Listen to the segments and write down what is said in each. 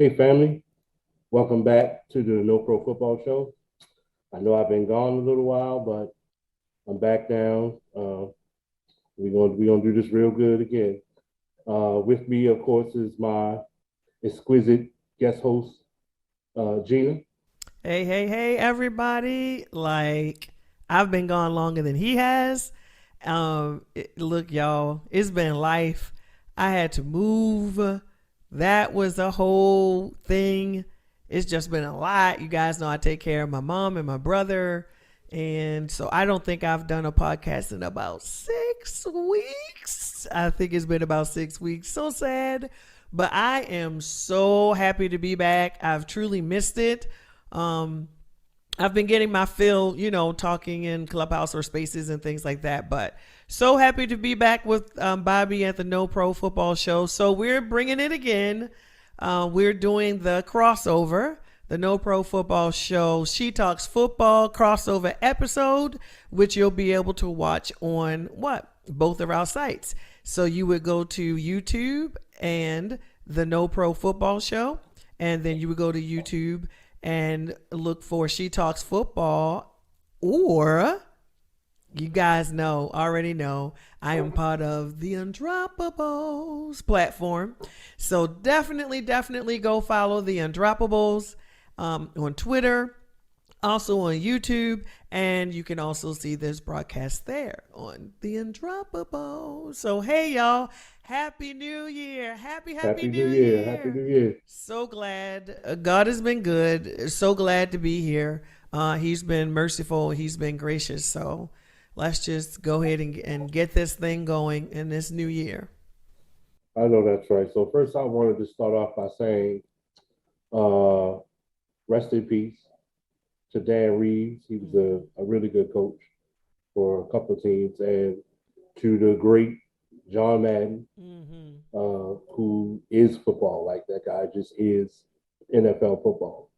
Hey family, welcome back to the No Pro Football Show. I know I've been gone a little while, but I'm back now. We're gonna do this real good again. With me, of course, is my exquisite guest host, Gina. Hey, hey, hey, everybody. I've been gone longer than he has. Look, y'all, it's been life. I had to move. That was a whole thing. It's just been a lot. You guys know I take care of my mom and my brother. And so I don't think I've done a podcast in about 6 weeks. I think it's been about 6 weeks. So sad. But I am so happy to be back. I've truly missed it. Um, I've been getting my fill, talking in clubhouse or spaces and things like that. But so happy to be back with Bobby at the No Pro Football Show. So we're bringing it again. We're doing the crossover, the No Pro Football Show. She Talks Football crossover episode, which you'll be able to watch on both of our sites. So you would go to YouTube and the No Pro Football Show, and then you would go to YouTube and look for She Talks Football, or you guys already know, I am part of the Undroppables platform. So definitely go follow the Undroppables on Twitter, also on YouTube, and you can also see this broadcast there on the Undroppables. So hey y'all, Happy New Year. Happy Happy New New Year! Happy New Year. Year! So glad. God has been good. So glad to be here. He's been merciful. He's been gracious. So let's just go ahead and get this thing going in this new year. I know that's right. So first, I wanted to start off by saying, uh, rest in peace to Dan Reeves. He was a really good coach for a couple of teams, and to the great John Madden, Mm-hmm. who is football. Like that guy just is NFL football.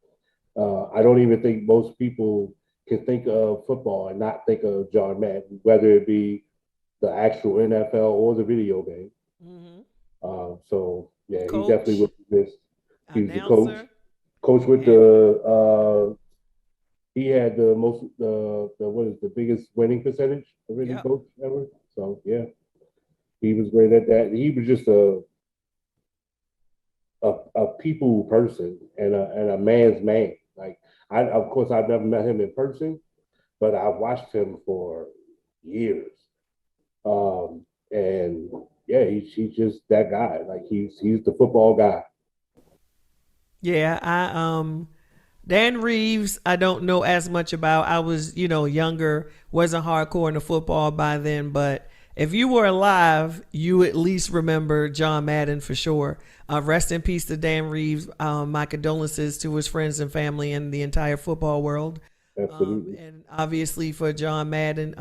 I don't even think most people can think of football and not think of John Madden, whether it be the actual NFL or the video game. Mm-hmm. So yeah, he definitely Coach, was this. He was the coach, announcer, coach with everything. the. He had the most the what is the biggest winning percentage of any Yep. coach ever. So yeah, he was great at that. He was just a people person and a man's man. Like I, of course, I've never met him in person, but I've watched him for years. And yeah, he's just that guy. Like he's the football guy. Yeah, Dan Reeves, I don't know as much about. I was, younger, wasn't hardcore into football by then, but if you were alive, you at least remember John Madden for sure. Rest in peace to Dan Reeves. My condolences to his friends and family and the entire football world. Absolutely. And obviously for John Madden,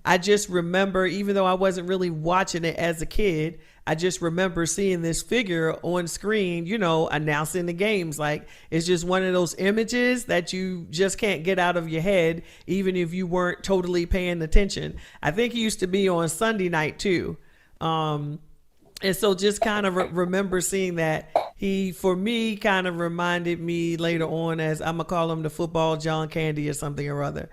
I just remember, even though I wasn't really watching it as a kid, I just remember seeing this figure on screen, announcing the games. Like it's just one of those images that you just can't get out of your head, even if you weren't totally paying attention. I think he used to be on Sunday night too. And so just kind of remember seeing that. He, for me, kind of reminded me later on, as I'm going to call him, the football John Candy or something or other.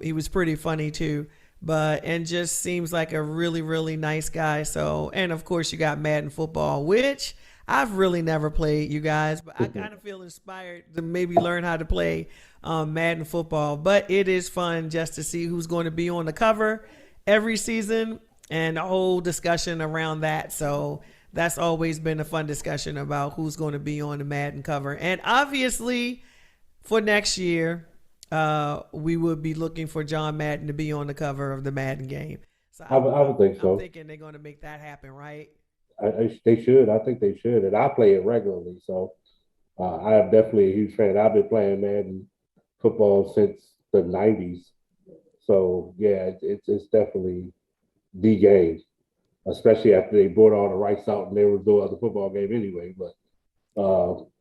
He was pretty funny too, and just seems like a really nice guy. So, and of course you got Madden football, which I've really never played, you guys, but I kind of feel inspired to maybe learn how to play Madden football. But it is fun just to see who's going to be on the cover every season and a whole discussion around that. So that's always been a fun discussion about who's going to be on the Madden cover. And obviously, for next year, we would be looking for John Madden to be on the cover of the Madden game. So I would think I'm so. thinking they're going to make that happen, right? They should. I think they should. And I play it regularly, so I am definitely a huge fan. I've been playing Madden football since the '90s. So yeah, it's definitely the game, especially after they brought all the rights out and they were doing the football game anyway. But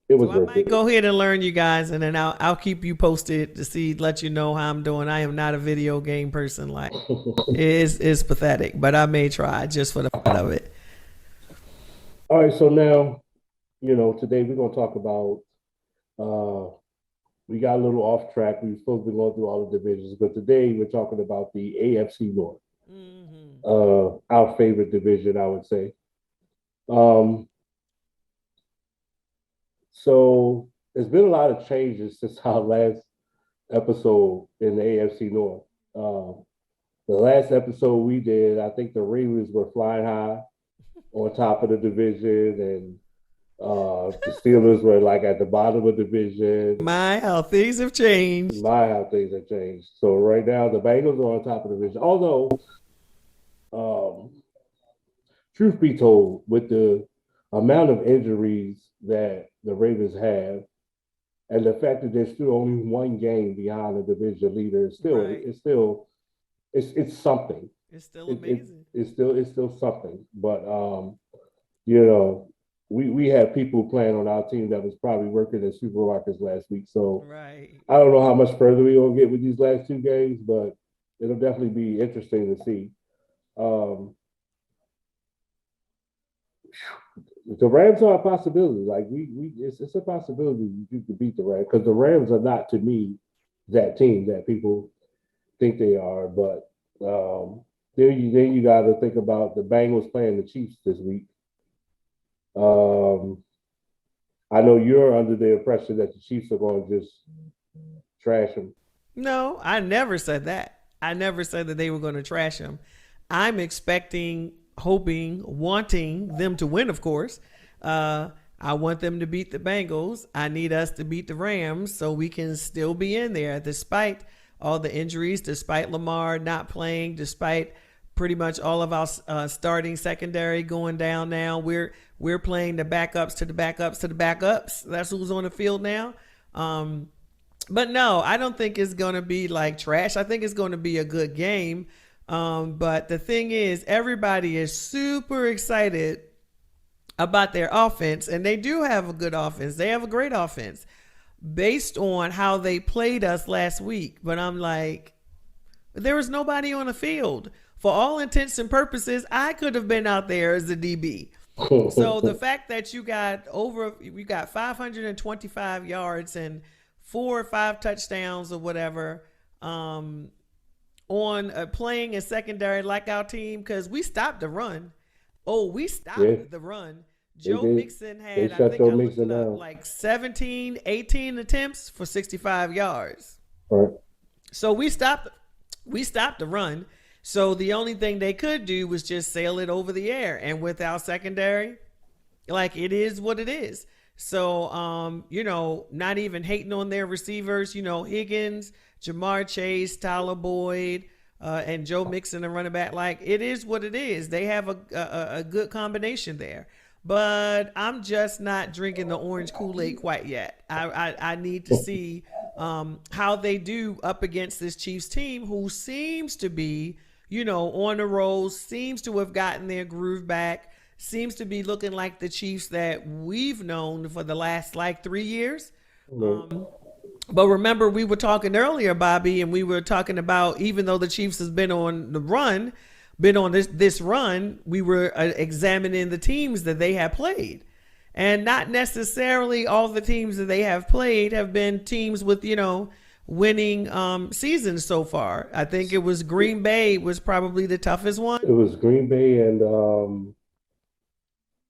it So was I worth might it. go ahead and learn you guys, and then I'll keep you posted to see, let you know how I'm doing. I am not a video game person. Like it's pathetic, but I may try just for the fun of it. All right, so now today we're gonna talk about. Uh, we got a little off track. We were supposed to be going through all the divisions, but today we're talking about the AFC North, Hmm. our favorite division, I would say. Um, so there's been a lot of changes since our last episode in the AFC North. The last episode we did, I think the Ravens were flying high on top of the division, and the Steelers were like at the bottom of the division. My, how things have changed. My, how things have changed. So right now, the Bengals are on top of the division. Although, um, truth be told, with the amount of injuries that the Ravens have, and the fact that they're still only one game behind the division leader, Right. it's something. It's still It, it amazing. it's still something. But you know, we had people playing on our team that was probably working at supermarkets last week. So Right. I don't know how much further we're gonna get with these last two games, but it'll definitely be interesting to see. Um, the Rams are a possibility. Like it's a possibility you could beat the Rams because the Rams are not to me that team that people think they are. But then you got to think about the Bengals playing the Chiefs this week. Um, I know you're under the impression that the Chiefs are going to just trash them. No, I never said that. I never said that they were going to trash him. I'm expecting, hoping, wanting them to win, of course. Uh, I want them to beat the Bengals. I need us to beat the Rams so we can still be in there despite all the injuries, despite Lamar not playing, despite pretty much all of our starting secondary going down now. We're playing the backups to the backups to the backups. That's who's on the field now. Um, but no, I don't think it's going to be like trash. I think it's going to be a good game. But the thing is, everybody is super excited about their offense, and they do have a good offense. They have a great offense based on how they played us last week. But I'm like, there was nobody on the field. For all intents and purposes, I could have been out there as a DB. So the fact that you got 525 yards and 4 or 5 touchdowns or whatever, on playing a secondary like our team, because we stopped the run. Oh, we Yeah, stopped the run. they Joe did. Mixon They had, I shut think Joe I looked Mixon it up, down. like 17, 18 attempts for 65 yards. Right. So we stopped the run. So the only thing they could do was just sail it over the air. And with our secondary, like, it is what it is. So not even hating on their receivers, Higgins, Jamar Chase, Tyler Boyd, and Joe Mixon, the running back. Like, it is what it is. They have a good combination there. But I'm just not drinking the orange Kool-Aid quite yet. I need to see how they do up against this Chiefs team, who seems to be, on the roll, seems to have gotten their groove back, seems to be looking like the Chiefs that we've known for the last like 3 years. Right. But remember, we were talking earlier, Bobby, and we were talking about, even though the Chiefs has been on the run, been on this run, we were examining the teams that they have played. And not necessarily all the teams that they have played have been teams with, winning seasons so far. I think it was Green Bay was probably the toughest one. It was Green Bay and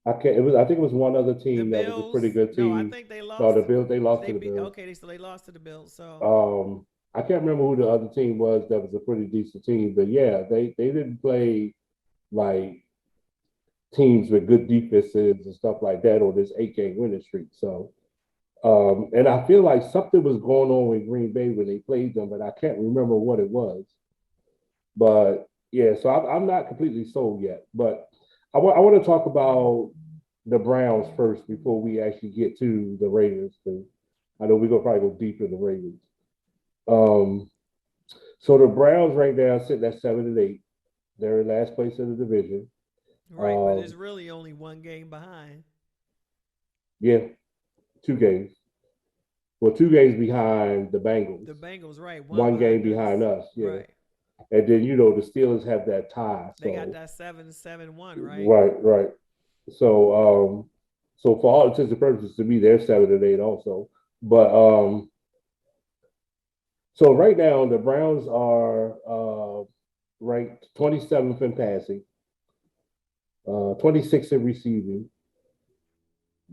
I can't. It was. I think it was one other The team that was a pretty Bills, good no, I team. think they No, the lost. Bills. They lost They to the beat. Bills. Okay, so they lost to the Bills. So I can't remember who the other team was. That was a pretty decent team, but yeah, they didn't play like teams with good defenses and stuff like that on this 8 game winning streak. So, and I feel like something was going on with Green Bay when they played them, but I can't remember what it was. But yeah, so I'm not completely sold yet. But I want to talk about the Browns first before we actually get to the Ravens. Because I know we're gonna probably go deep in the Ravens. Um, so the Browns right now sitting at 7-8. They're in last place in the division. right, but it's Um, really only one game behind. yeah, 2 games. Well, 2 games behind the Bengals, The Bengals, right, one one game behind behind us. us. Yeah, Right. and then the Steelers have that tie. They got So that 7-7-1, right? right, right. So So for all intents and purposes, to me, they're 7-8 also. But so right now the Browns are ranked 27th in passing, 26th in receiving,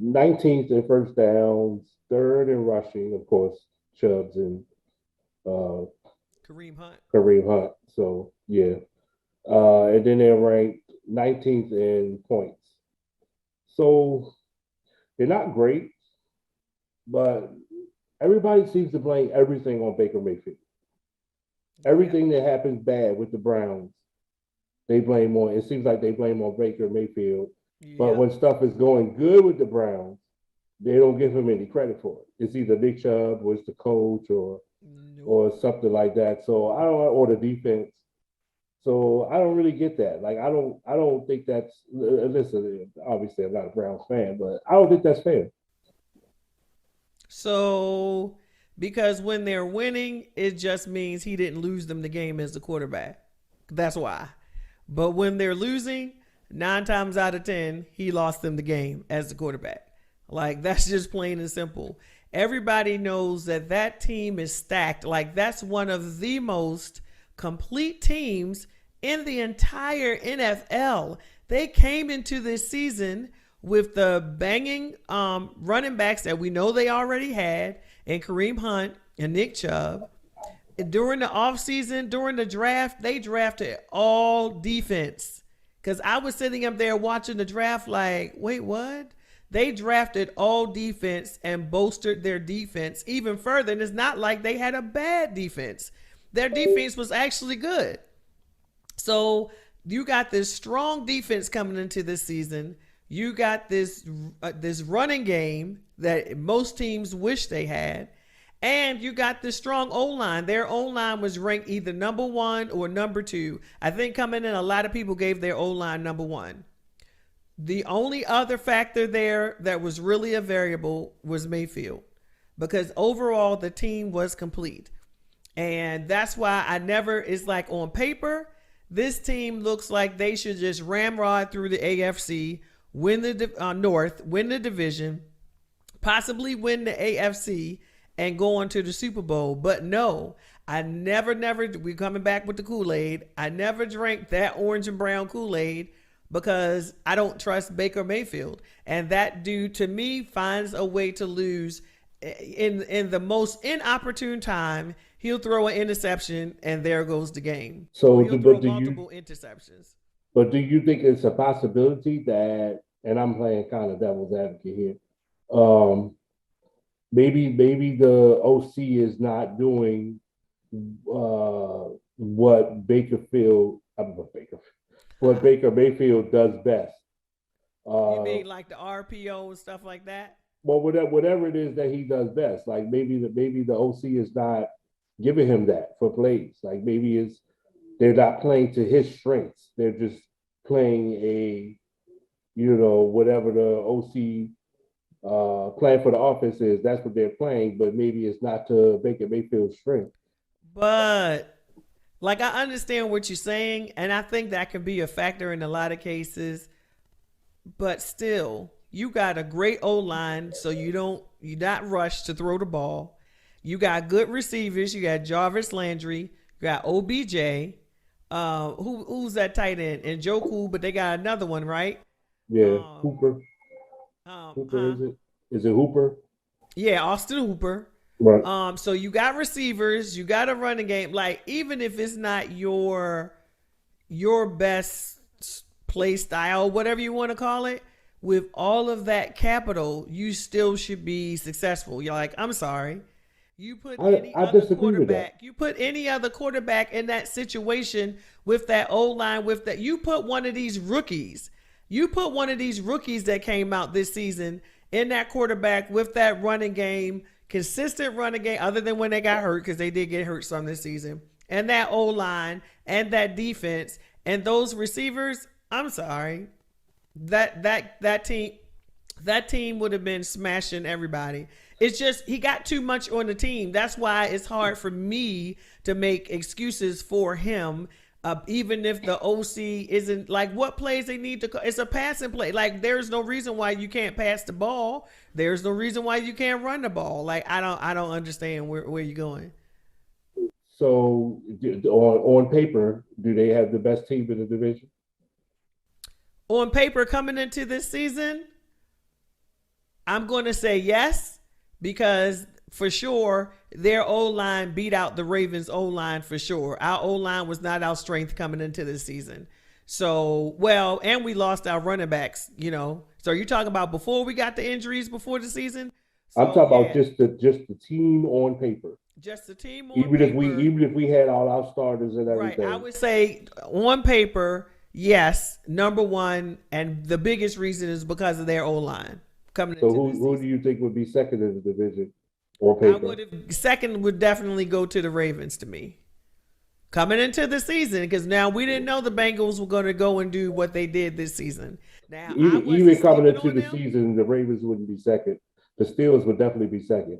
19th in first downs, third in rushing, of course, Chubbs and uh, Kareem Hunt. Kareem Hunt. So yeah, and then they're ranked 19th in points. So they're not great, but everybody seems to blame everything on Baker Mayfield. Yeah. Everything that happens bad with the Browns, they blame on. It seems like they blame on Baker Mayfield. But Yep. when stuff is going good with the Browns, they don't give him any credit for it. It's either Nick Chubb was the coach Nope. or something like that. So I don't or the defense. So I don't really get that. Like I don't think that's listen, obviously I'm not a Browns fan, but I don't think that's fair. So, because when they're winning, it just means he didn't lose them the game as the quarterback. That's why. But when they're losing, 9 times out of 10, he lost them the game as the quarterback. Like, that's just plain and simple. Everybody knows that that team is stacked. Like, that's one of the most complete teams in the entire NFL. They came into this season with the banging running backs that we know they already had, and Kareem Hunt and Nick Chubb. During the offseason, during the draft, they drafted all defense. Because I was sitting up there watching the draft like, wait, what? They drafted all defense and bolstered their defense even further. And it's not like they had a bad defense. Their defense was actually good. So you got this strong defense coming into this season. You got this running game that most teams wish they had, and you got this strong O line. Their O line was ranked either number one or number two. I think coming in, a lot of people gave their O line number one. The only other factor there that was really a variable was Mayfield, because overall the team was complete. And that's why I never, it's like on paper, this team looks like they should just ramrod through the AFC, win the North, win the division, possibly win the AFC, and go on to the Super Bowl. But no, I never, we're coming back with the Kool-Aid. I never drank that orange and brown Kool-Aid because I don't trust Baker Mayfield. And that dude, to me, finds a way to lose in the most inopportune time. He'll throw an interception, and there goes the game. So, Or he'll throw multiple interceptions. but do you think it's a possibility that, and I'm playing kind of devil's advocate here, maybe the OC is not doing what what Baker Mayfield does best. You Uh, mean like the RPO and stuff like that? well, whatever it is that he does best, like maybe the OC is not giving him that for plays. Like maybe it's they're not playing to his strengths. They're just playing whatever the OC plan for the offense is. That's what they're playing, but maybe it's not to Baker Mayfield's strength. But like I understand what you're saying, and I think that can be a factor in a lot of cases. But still, you got a great O line, so you're not rushed to throw the ball. You got good receivers. You got Jarvis Landry. You got OBJ. Who's that tight end? And Joku, but they got another one, right? Yeah, Um, Hooper. Hooper huh? is it? Is it Hooper? Yeah, Austin Hooper. Right. So you got receivers, you got a running game. Like even if it's not your best play style, whatever you want to call it, with all of that capital, you still should be successful. You're like, I'm sorry. You put any I other disagree with that. quarterback, you put any other quarterback in that situation with that O line, with that, you put one of these rookies, that came out this season in that quarterback with that running game, consistent running game, other than when they got hurt, because they did get hurt some this season, and that O line and that defense and those receivers. I'm sorry, that team would have been smashing everybody. It's just he got too much on the team. That's why it's hard for me to make excuses for him Even if the OC isn't like what plays they need to, it's a passing play. Like there's no reason why you can't pass the ball. There's no reason why you can't run the ball. Like I don't understand where you're going. So on paper, do they have the best team in the division? On paper, coming into this season, I'm going to say yes because for sure their O line beat out the Ravens O line for sure. Our O line was not our strength coming into this season. So well, and we lost our running backs. So you're talking about before we got the injuries before the season. I'm So talking about yeah, just the team on paper. just the team on Even if we paper. even if we had all our starters and Right. I everything. would say on paper, yes, number one, and the biggest reason is because of their O line coming So into this who do season. you think would be second in the division on I paper? would have second would definitely go to the Ravens to me. Coming into the season, because now we didn't know the Bengals were going to go and do what they did this season. Now I wasn't Even coming sleeping into on the them. season, the Ravens wouldn't be second. The Steelers would definitely be second.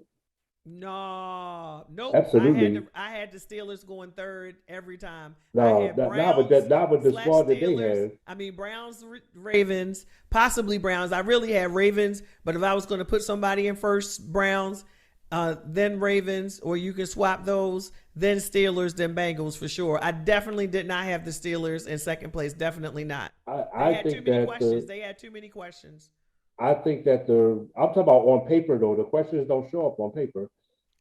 No, nope. Absolutely. I had the Steelers going third every time. I No, had not with the Browns slash squad that they Steelers. have. I mean Browns, Ravens, possibly Browns. I really had Ravens, but if I was going to put somebody in first, Browns, then Ravens, or you can swap those, then Steelers, then Bengals for sure. I definitely did not have the Steelers in second place. Definitely not. They I had too think many that questions. They had too many questions. I'm talking about on paper though. The questions don't show up on paper.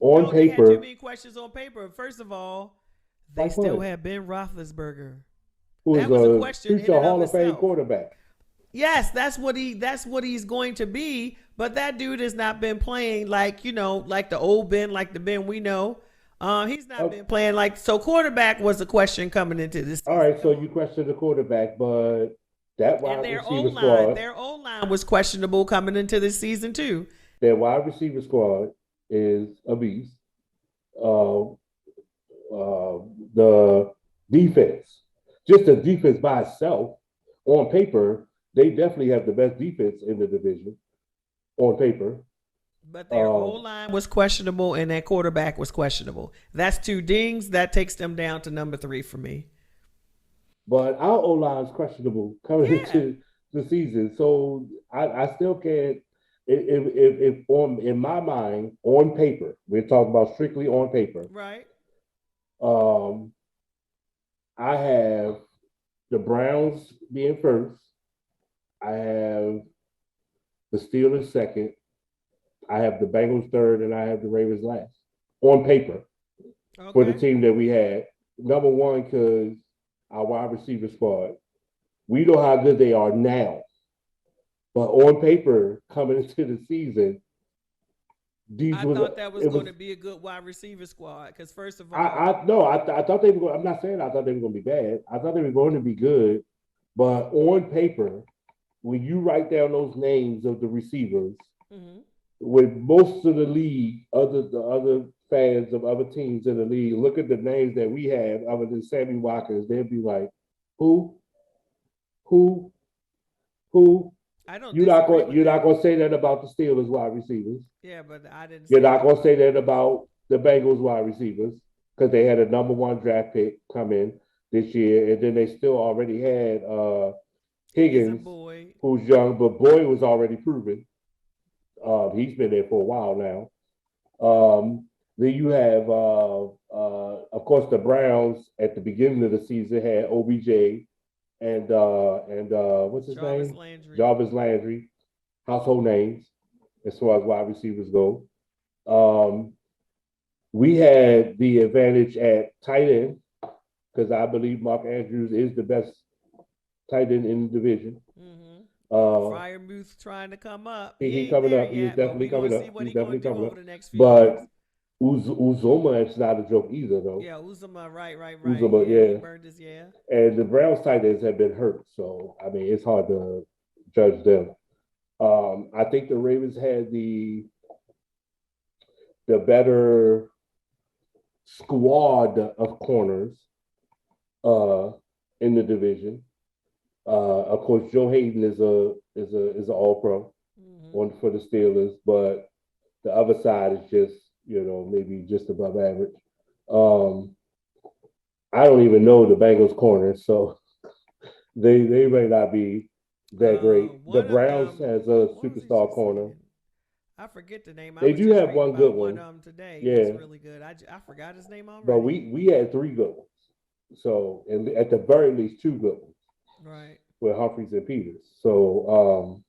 On No, they had too paper, many questions on paper. First of all, they like still what? had Ben Roethlisberger. Who is That was a a question in future and of Hall of Fame itself. quarterback? Yes, that's what he's going to be. But that dude has not been playing like like the old Ben, like the Ben we know. He's not Oh, been playing like so. Quarterback was a question coming into this all season. right, so Come you on, question the quarterback, but that and wide receiver squad, their O line was questionable coming into this season too. their wide receiver squad is a beast. Uh, the defense, just the defense by itself, on paper, they definitely have the best defense in the division on paper. But their O Um, line was questionable, and their quarterback was questionable. That's two dings. That takes them down to number three for me. but our O line is questionable coming Yeah. into the season, so I still can't. If on in my mind on paper, we're talking about strictly on paper. Right. Um, I have the Browns being first. I have the Steelers second. I have the Bengals third, and I have the Ravens last on paper for the Okay. team that we had. Number one, because our wide receiver squad, we know how good they are now, but on paper, coming into the season, these I was thought that was it going was. to be a good wide receiver squad because first of all, I no, I thought they were. Going, I'm not saying I thought they were going to be bad. I thought they were going to be good, but on paper, when you write down those names of the receivers, mm-hmm. with most of the league, the other fans of other teams in the league, look at the names that we have other than Sammy Watkins, they'll be like, who, who, who? I don't disagree with You're not that. going to say that about the Steelers wide receivers. Yeah, but I didn't You're say not that going to about say them. that about the Bengals wide receivers because they had a number one draft pick come in this year, and then they still already had Higgins and Higgins, Boyd. who's young, but Boyd was already proven. He's been there for a while now. Then you have, of course, the Browns at the beginning of the season had OBJ and what's his Jarvis name? Landry. Jarvis Landry, household names as far as wide receivers go. Um, we had the advantage at tight end because I believe Mark Andrews is the best tight end in the division. Mm-hmm. Uh, Fryermuth trying to come up. He he ain't coming there up. He's yet, but definitely we gonna coming see up. what He's he gonna definitely do coming over up. the next few years. But Uzoma is not a joke either, though. Yeah, Uzuma, right. Uzoma, Yeah, he yeah. burned his yeah. And the Browns tight ends have been hurt, so I mean it's hard to judge them. I think the Ravens had the better squad of corners uh, in the division. Of course, Joe Hayden is an All Pro Mm-hmm. on for the Steelers, but the other side is just maybe just above average. Um, I don't even know the Bengals corner, so they may not be that great. The One of Browns them, has a what was he superstar just corner. saying? I forget the name. I They was do just have reading one about good one one, of them today. He's yeah, really good. I forgot his name but already. we had three good ones. So at the very least, two good ones Right. with Humphreys and Peters. So,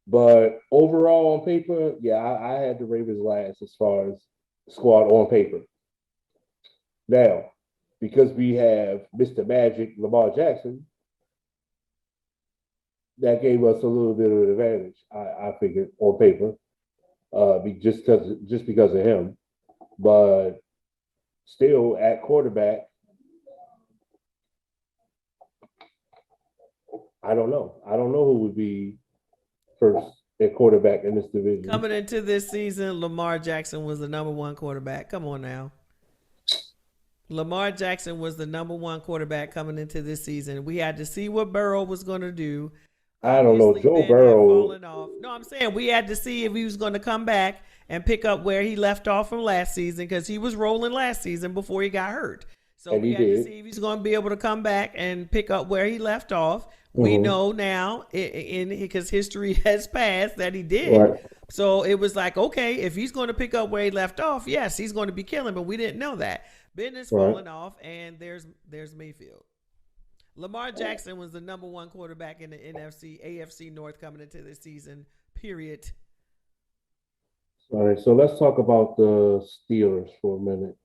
but overall on paper, yeah, I had the Ravens last as far as squad on paper. Now, because we have Mr. Magic Lamar Jackson, that gave us a little bit of an advantage. I figured on paper, just because of him. But still, at quarterback, I don't know. I don't know who would be first at quarterback in this division. Coming into this season, Lamar Jackson was the number one quarterback. Come on now. Lamar Jackson was the number one quarterback coming into this season. We had to see what Burrow was going to do. I don't know. Obviously, Joe Ben had Burrow, fallen off. No, I'm saying we had to see if he was going to come back and pick up where he left off from last season because he was rolling last season before he got hurt. So and we he had to did. see if he's going to be able to come back and pick up where he left off. We Mm-hmm. know now, in because history has passed, that he did. Right, So it was like, okay, if he's going to pick up where he left off, yes, he's going to be killing. But we didn't know that. Ben is right. falling off, and there's Mayfield. Lamar Jackson was the number one quarterback in the NFC, AFC North coming into this season. Period. All right. So let's talk about the Steelers for a minute.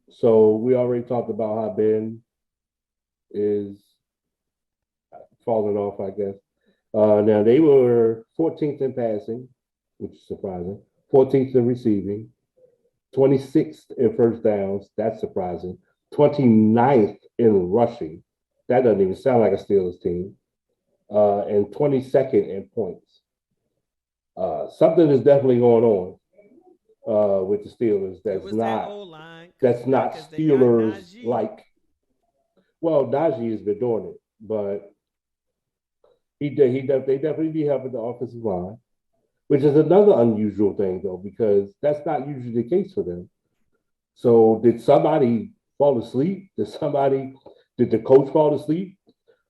So we already talked about how Ben is falling off, I guess. Now they were 14th in passing, which is surprising. 14th in receiving, 26th in first downs. That's surprising. 29th in rushing. That doesn't even sound like a Steelers team. And 22nd in points. Something is definitely going on with the Steelers. It was that O line, That's not because they got Steelers Najee. like. Well, Najee has been doing it, but they definitely be helping the offensive line, which is another unusual thing though, because that's not usually the case for them. So did somebody fall asleep? Did the coach fall asleep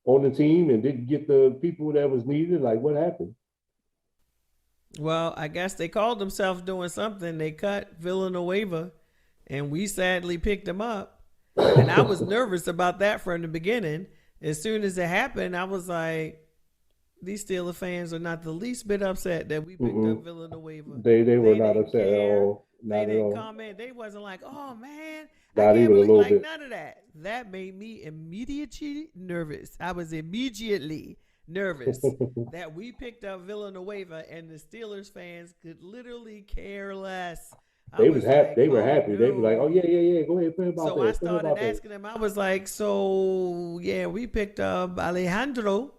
on the team and didn't get the people that was needed? Like what happened? Well, I guess they called themselves doing something. They cut Villanueva, and we sadly picked him up. And I was nervous about that from the beginning. As soon as it happened, I was like, these Steeler fans are not the least bit upset that we picked up Mm-mm. Villanueva. They were They not didn't upset at care. all. They Not at didn't all. comment. They wasn't like, oh man, I Not can't even a believe, little like, bit. none of that. That made me immediately nervous. I was immediately nervous that we picked up Villanueva and the Steelers fans could literally care less. I They was was happy. like, They were oh happy. They were like, "Oh no. yeah, yeah, yeah. Go ahead, put him out So there. I Put him started out there." asking them, I was like, so yeah, we picked up Alejandro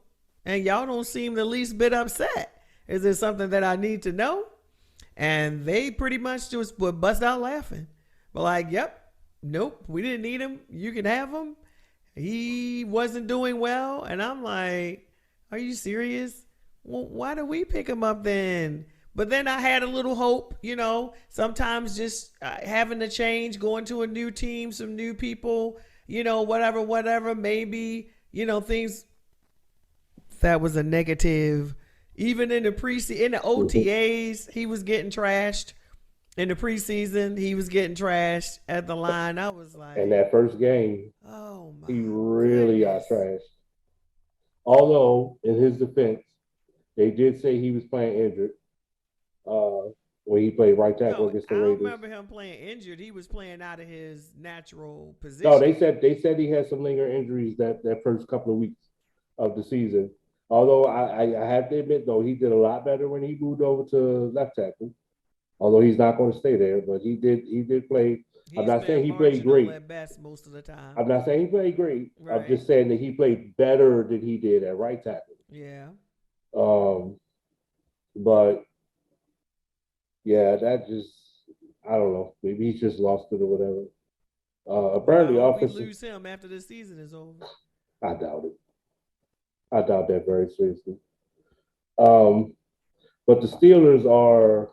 and y'all don't seem the least bit upset. Is there something that I need to know? And they pretty much just would bust out laughing. But like, yep, nope, we didn't need him. You can have him. He wasn't doing well. And I'm like, are you serious? Well, why do we pick him up then? But then I had a little hope, sometimes just having a change, going to a new team, some new people, whatever, maybe, things that was a negative. Even in the in the OTAs, he was getting trashed. In the preseason, he was getting trashed at the line. I was And like, that first game, oh he my really got goodness. trashed. Although, in his defense, they did say he was playing injured uh, when he played right tackle No, against the I don't Raiders. remember him playing injured. He was playing out of his natural No, position. they said he had some lingering injuries that first couple of weeks of the season. Although I have to admit though he did a lot better when he moved over to left tackle. Although he's not going to stay there, but he did play. I'm He's not saying been he played marginal great. at best most of the time. I'm not saying he played great. I'm Right. just saying that he played better than he did at right tackle. Yeah. Um, but yeah, that just I don't know. Maybe he's just lost it or whatever. Well, I Apparently, hope we offensive. lose him after the season is over. I doubt it. I doubt that very seriously. Um, but the Steelers are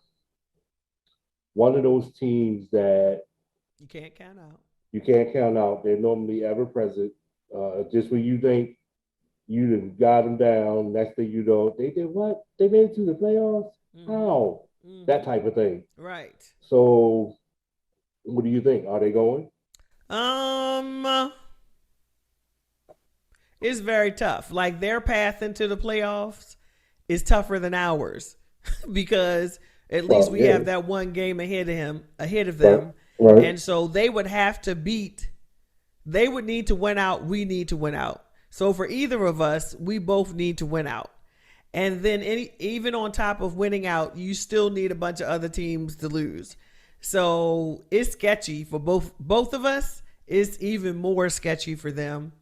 one of those teams that You can't count out. You can't count out. They're normally ever present. Just when you think you done got them down, next thing you know, they did what? They made it to the playoffs? Mm-hmm. How? That Mm-hmm. type of thing. Right. So, what do you think? Are they going? Um, it's very tough. Like their path into the playoffs is tougher than ours because at least Well, we yeah, have that one game ahead of right, them. right. And so they would have to beat they would need to win out, we need to win out. So for either of us, we both need to win out. And then even on top of winning out, you still need a bunch of other teams to lose. So it's sketchy for both of us. It's even more sketchy for them.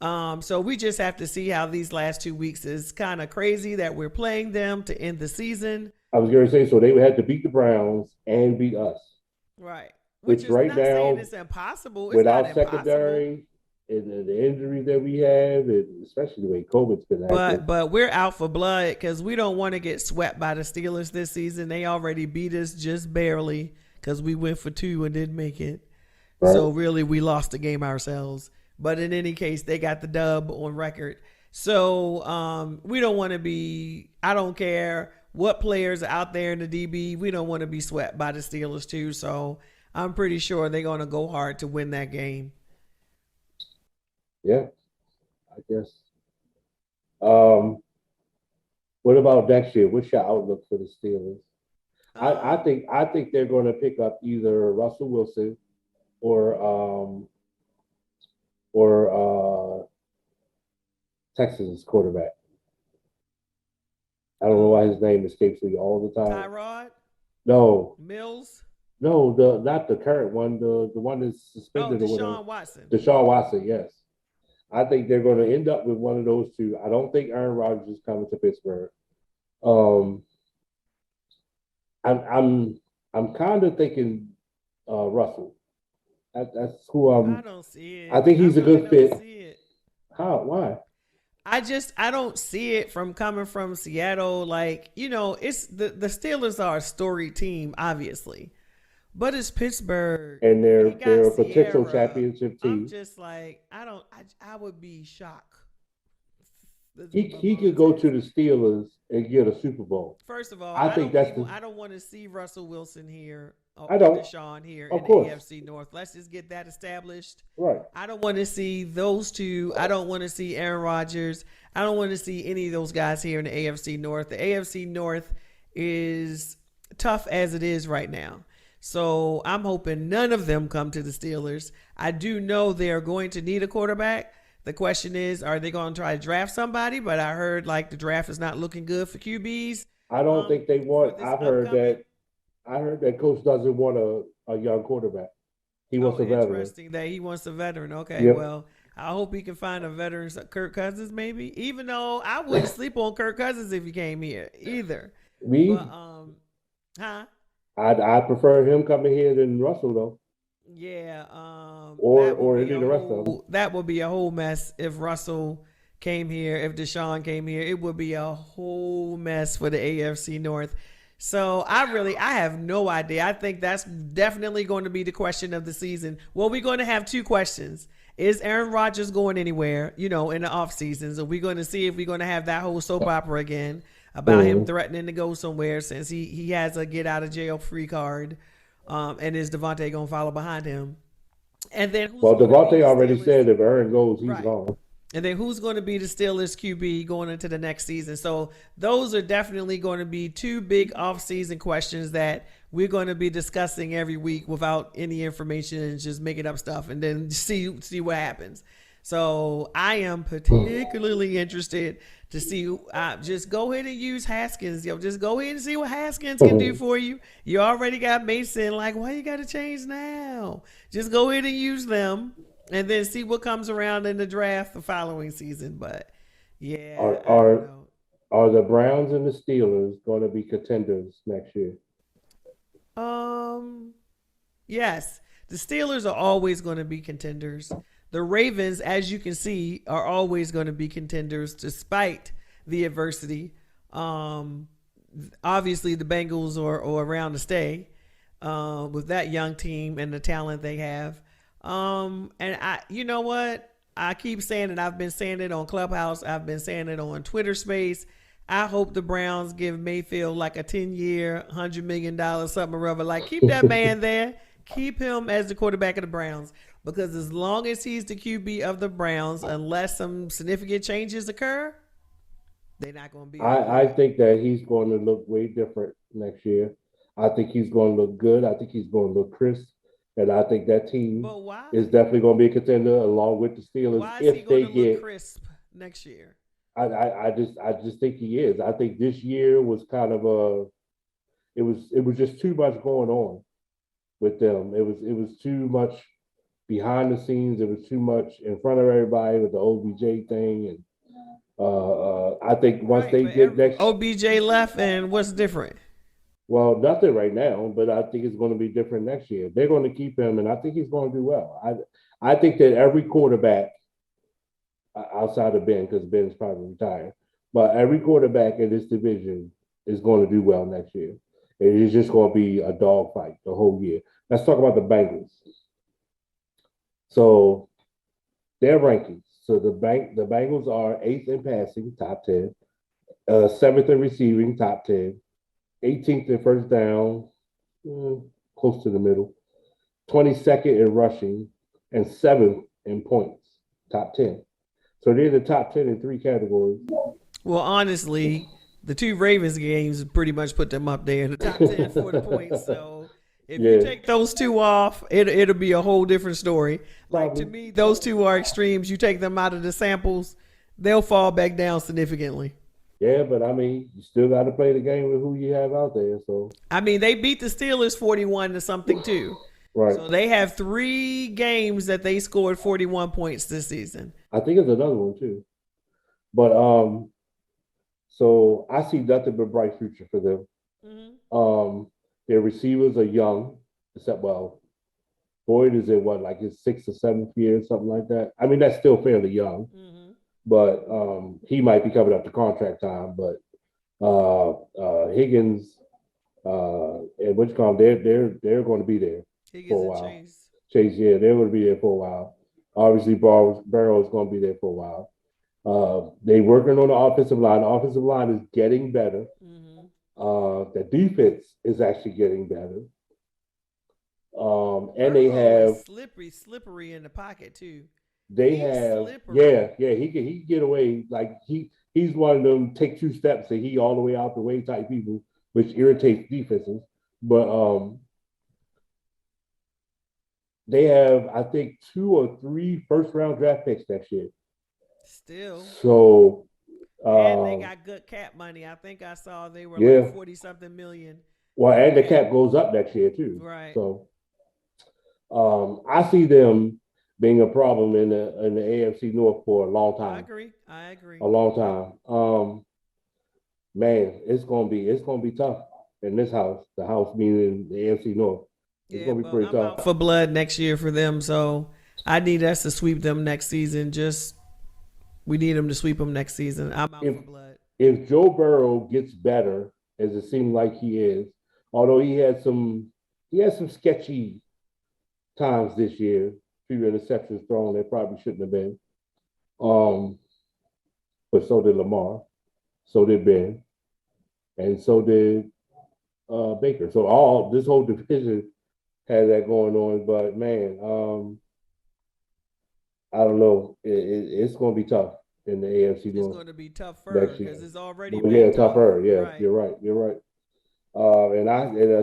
So we just have to see how these last 2 weeks is kind of crazy that we're playing them to end the season. I was going to say, so they would have to beat the Browns and beat us, Right. Which which is right not saying now, it's impossible. It's not without impossible. secondary and the injuries that we have, and especially the way COVID's been acting, But we're out for blood because we don't want to get swept by the Steelers this season. They already beat us just barely because we went for two and didn't make it. right? So really, we lost the game ourselves. But in any case, they got the dub on record. So we don't want to be. I don't care what players are out there in the DB. We don't want to be swept by the Steelers too. So I'm pretty sure they're going to go hard to win that game. Yeah, I guess. Um, what about next year? What's your outlook for the Steelers? I Um, think I think they're going to pick up either Russell Wilson or um, or Texans quarterback. I don't know why his um, name escapes me all the time. Tyrod No, Mills. no, the not the current one, the one that's Oh, suspended or whatever. Deshaun Watson. Deshaun Watson, yes. I think they're going to end up with one of those two. I don't think Aaron Rodgers is coming to Pittsburgh. Um, I'm I'm I'm kind of thinking Russell. That's who I I'm. don't see I it. think I he's a really good don't fit. see it. How? Why? I don't see it from coming from Seattle. Like, it's the Steelers are a storied team, obviously. But it's Pittsburgh. And He they're got a potential Sierra. championship I'm team. just like, I would be shocked. That's He what my he mom could go said. to the Steelers and get a Super Bowl. First of all, I think that's the. I don't want to see Russell Wilson here I or don't. Deshaun here in Of the course, AFC North. Let's just get that established. right. I don't want to see those two. I don't want to see Aaron Rodgers. I don't want to see any of those guys here in the AFC North. The AFC North is tough as it is right now. So I'm hoping none of them come to the Steelers. I do know they are going to need a quarterback. The question is, are they going to try to draft somebody? But I heard like the draft is not looking good for QBs I don't think they for want. this upcoming. I heard that coach doesn't want a young quarterback. He wants Oh, a veteran. interesting that he wants a veteran. Okay, Yep. well, I hope he can find a veteran, Kirk Cousins, maybe. Even though I wouldn't sleep on Kirk Cousins if he came here either. But Me, huh? I prefer him coming here than Russell though, Yeah, or any of the rest of them. that would be a whole mess if Russell came here, if Deshaun came here. It would be a whole mess for the AFC North. So I have no idea. I think that's definitely going to be the question of the season. Well, we're going to have two questions. Is Aaron Rodgers going anywhere, in the off season? So we're going to see if we're going to have that whole soap opera again about him Mhm. threatening to go somewhere since he has a get out of jail free card. And is Devontae going to follow behind him? And then who's Well, going to be Devontae the already Steelers? said if Aaron goes, he's Right. gone. And then who's going to be the Steelers QB going into the next season? So those are definitely going to be two big off-season questions that we're going to be discussing every week without any information and just making up stuff and then see what happens. So I am particularly interested to see. Just go ahead and use Haskins. Just go ahead and see what Haskins can do for you. You already got Mason. Like, why you got to change now? Just go ahead and use them and then see what comes around in the draft the following season. But yeah, Are I don't are know. are the Browns and the Steelers going to be contenders next year? Um, yes, the Steelers are always going to be contenders. The Ravens, as you can see, are always going to be contenders despite the adversity. Um, Obviously, the Bengals are around to stay. with that young team and the talent they have. And you know what? I keep saying it. I've been saying it on Clubhouse. I've been saying it on Twitter Space. I hope the Browns give Mayfield like a 10-year, $100 million something or other. Like, keep that man there. Keep him as the quarterback of the Browns. Because as long as he's the QB of the Browns, unless some significant changes occur, they're not going to be. I think that he's going to look way different next year. I think he's going to look good. I think he's going to look crisp. And I think that team is definitely going to be a contender along with the Steelers. Why is he going to look crisp next year? I just think he is. I think this year was kind of it was just too much going on with them. It was too much behind the scenes. It was too much in front of everybody with the OBJ thing. And I think once they get next, OBJ left, and what's different? Well, nothing right now, but I think it's going to be different next year. They're going to keep him, and I think he's going to do well. I think that every quarterback, outside of Ben, because Ben's probably retired, but every quarterback in this division is going to do well next year. It is just going to be a dogfight the whole year. Let's talk about the Bengals. So their rankings. So the Bengals are 8th in passing, top 10, 7th in receiving, top 10. 18th in first down, close to the middle, 22nd in rushing, and 7th in points, top 10. So they're the top 10 in 3 categories. Well, honestly, the 2 Ravens games pretty much put them up there in the top 10 for the points. So if you take those 2 off, it'll be a whole different story. Like, to me, those 2 are extremes. You take them out of the samples, they'll fall back down significantly. Yeah, but I mean, you still got to play the game with who you have out there. So I mean, they beat the Steelers 41 to something too. Right. So they have 3 games that they scored 41 points this season. I think it's another one too. But so I see nothing but bright future for them. Mm-hmm. Their receivers are young, except Boyd is in like his 6th or 7th year, something like that. I mean, that's still fairly young. Mm-hmm. But he might be coming up to contract time. But Higgins and what you call them, they're going to be there for a while. Chase, yeah, they're going to be there for a while. Obviously, Burrow is going to be there for a while. They working on the offensive line. The offensive line is getting better. Mm-hmm. The defense is actually getting better. And Burrow, they have slippery in the pocket too. They have, slippery. He can get away. Like he's one of them take 2 steps and he all the way out the way type people, which irritates defenses. But they have, I think, 2 or 3 first-round draft picks next year. Still. So. And they got good cap money. I think I saw they were like 40-something million. Well, and the cap goes up next year too. Right. So, I see them being a problem in the AFC North for a long time. I agree. A long time. Man, it's gonna be tough in this house. The house meaning the AFC North. It's gonna be pretty tough. Out for blood next year for them, so I need us to sweep them next season. We need them to sweep them next season. I'm out for blood. If Joe Burrow gets better, as it seems like he is, although he had some sketchy times this year. Few interceptions thrown that probably shouldn't have been. But so did Lamar, so did Ben, and so did Baker. So this whole division has that going on. But man, I don't know. It's going to be tough in the AFC North. It's going to be tougher because it's already been tougher. Yeah, right. You're right. And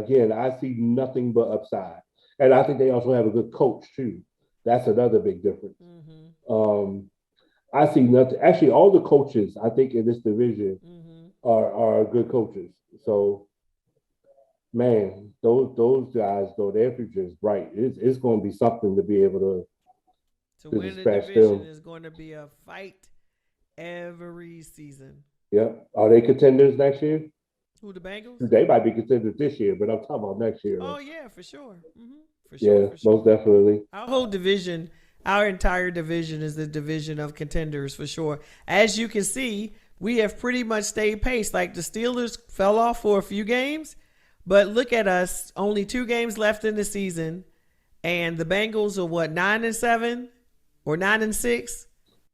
again, I see nothing but upside, and I think they also have a good coach too. That's another big difference. Mm-hmm. I see nothing. Actually, all the coaches I think in this division are good coaches. So, man, those guys though, their future is bright. It's going to be something to be able to win the division is going to be a fight every season. Yep. Are they contenders next year? Who, the Bengals? They might be contenders this year, but I'm talking about next year. Oh yeah, for sure. Mm-hmm. For sure. Most definitely. Our whole division, our entire division is the division of contenders for sure. As you can see, we have pretty much stayed pace. Like the Steelers fell off for a few games, But look at us, only 2 games left in the season, and the Bengals are what, 9-7 or 9-6?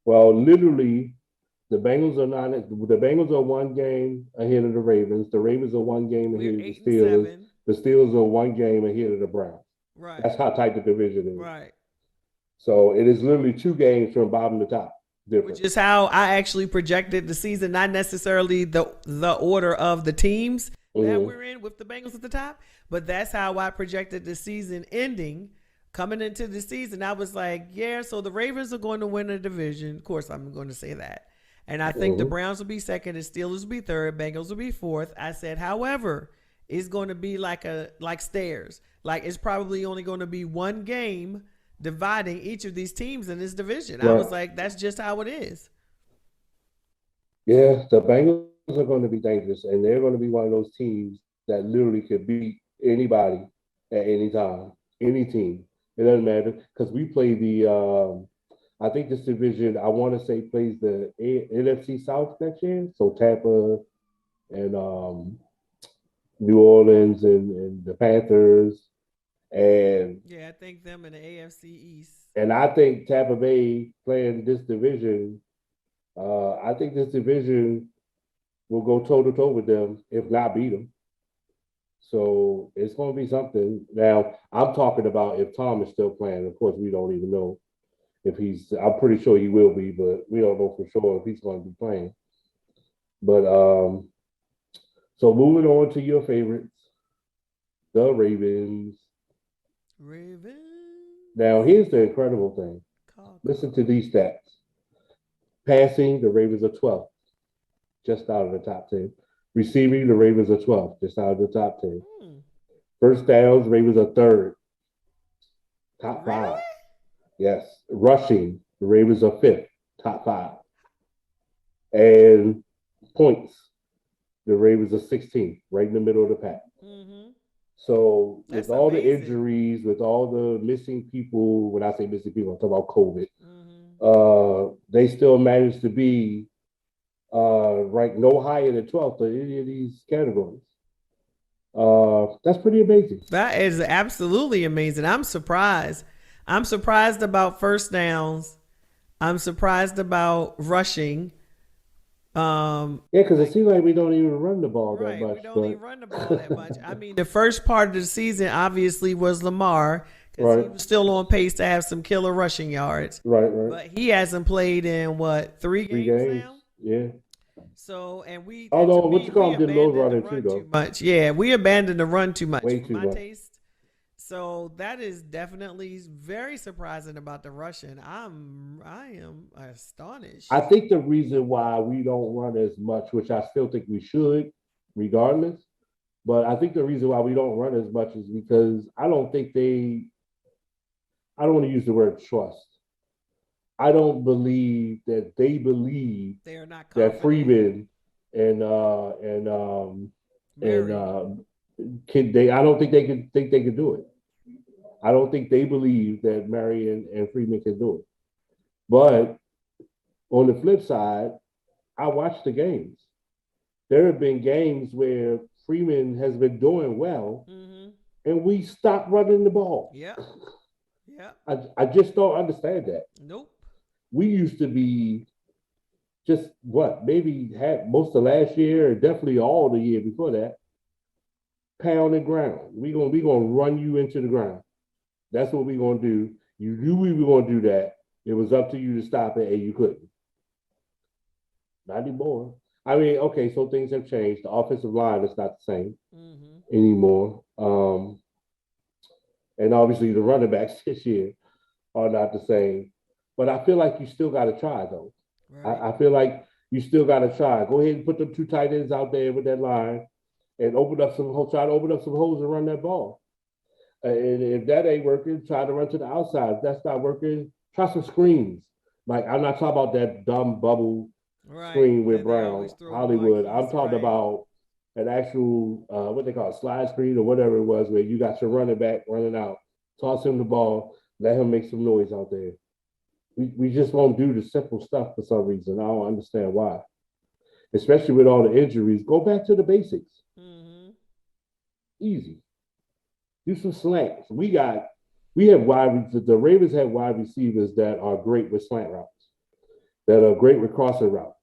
Well, literally, the Bengals are one game ahead of the Ravens. The Ravens are one game We're ahead of the eight and Steelers. seven. The Steelers are one game ahead of the Browns. Right, That's how tight the division is. right. So it is literally 2 games from bottom to top Which difference. is how I actually projected the season, not necessarily the order of the teams that Mm-hmm. we're in with the Bengals at the top, but that's how I projected the season ending. Coming into the season, I was like, yeah, so the Ravens are going to win the division. Of course, I'm going to say that. And I think the Mm-hmm. Browns will be second, the Steelers will be third, Bengals will be fourth. I said, however, it's going to be like stairs. Like it's probably only going to be one game dividing each of these teams in this division. I Right. was like, that's just how it is. Yeah, the Bengals are going to be dangerous, and they're going to be one of those teams that literally could beat anybody at any time, any team. It doesn't matter because we play the. I think this division, I want to say, plays the NFC South next year. So Tampa and New Orleans and the Panthers and Yeah, I think them in the AFC East. I think Tampa Bay playing this division. I think this division will go toe to toe with them, if not beat them. So it's going to be something. Now, I'm talking about if Tom is still playing. Of course, we don't even know if he's. I'm pretty sure he will be, but we don't know for sure if he's going to be playing. But so moving on to your favorites, the Ravens. Ravens. Now, here's the incredible thing. Call, Listen call. to these stats. Passing, the Ravens are 12th, just out of the top 10. Receiving, the Ravens are 12th, just out of the top 10. Hmm. First downs, Ravens are third, top Really? five. Yes. Rushing, the Ravens are fifth, top five. And points, the Ravens are 16th, right in the middle of the pack. Mm-hmm. So with That's all the amazing. injuries, with all the missing people, when I say missing people, I'm talking about COVID. Mm-hmm. They still managed to be ranked no higher than 12th in any of these categories. That's pretty amazing. That is absolutely amazing. I'm surprised. I'm surprised about first downs. I'm surprised about rushing. Yeah, because it Like seems like we don't even run the ball that right, much, we don't but even run the ball that much. I mean, the first part of the season obviously was Lamar because he right, was still on pace to have some killer rushing yards, right. but he hasn't played in what, three Three games games. now. Yeah. So and to Although what me, you call we him did a little abandoned the running too, run too though. much. Yeah, we abandoned the run too much Way for too my much. taste. So that is definitely very surprising about the Russian. I am I astonished. think the reason why we don't run as much, which I still think we should, regardless, but I think the reason why we don't run as much is because I don't want to use the word trust. I don't believe that they believe They are not that confident. Freeman and Mary. can they. I don't think they could do it. I don't think they believe that Marion and Freeman can do it. But on the flip side, I watched the games. There have been games where Freeman has been doing well, Mm-hmm. and we stopped running the ball. Yep. Yep. I just don't understand that. Nope. We used to be just what maybe had most of last year, or definitely all the year before that, pound and ground. We gonna run you into the ground. That's what we gonna do. You knew we were gonna do that. It was up to you to stop it, and you couldn't. Not anymore. I mean, okay, so things have changed. The offensive line is not the same Mm-hmm. anymore. And obviously the running backs this year are not the same. But I feel like you still got to try, though. Right. I feel like you still got to try. Go ahead and put them two tight ends out there with that line and try to open up some holes and run that ball. And if that ain't working, try to run to the outside. If that's not working, try some screens. Like, I'm not talking about that dumb bubble Right. screen with That they Brown, always throw to Hollywood. Marquise. I'm talking Right. about an actual, what they call it, slide screen or whatever it was, where you got your running back running out, toss him the ball, let him make some noise out there. We just won't do the simple stuff for some reason. I don't understand why. Especially with all the injuries. Go back to the basics. Mm-hmm. easy. Do some slants. We have the Ravens have wide receivers that are great with slant routes, that are great with crossing routes.